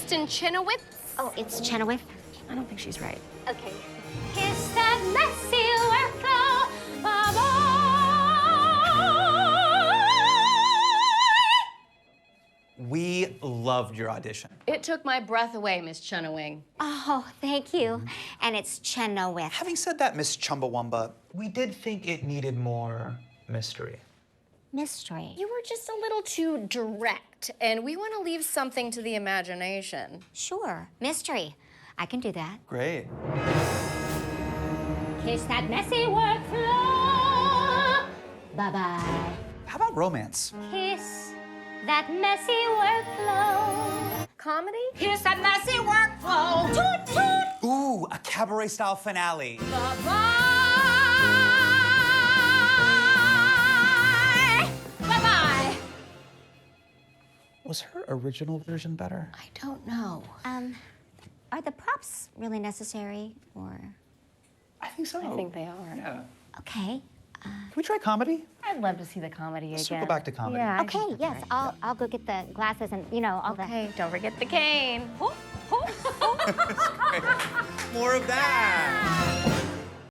Kristin Chenoweth. Oh, it's Chenoweth? I don't think she's right. Okay. Kiss that messy workflow, We loved your audition. It took my breath away, Miss Chenoweth. Oh, thank you. And it's Chenoweth. Having said that, Miss Chumbawamba, we did think it needed more mystery. Mystery. You were just a little too direct, and we want to leave something to the imagination. Sure, mystery. I can do that. Great. Kiss that messy workflow. Bye-bye. How about romance? Kiss that messy workflow. Comedy? Kiss that messy workflow. Toot, toot. Ooh, a cabaret-style finale. Bye-bye. Bye-bye. Was her original version better? I don't know. Are the props really necessary, or? I think so. I think they are. Yeah. Okay. Can we try comedy? I'd love to see the comedy again. Circle back to comedy. Yeah. Okay, yes, I'll go get the glasses and, all the... Okay, don't forget the cane. More of that.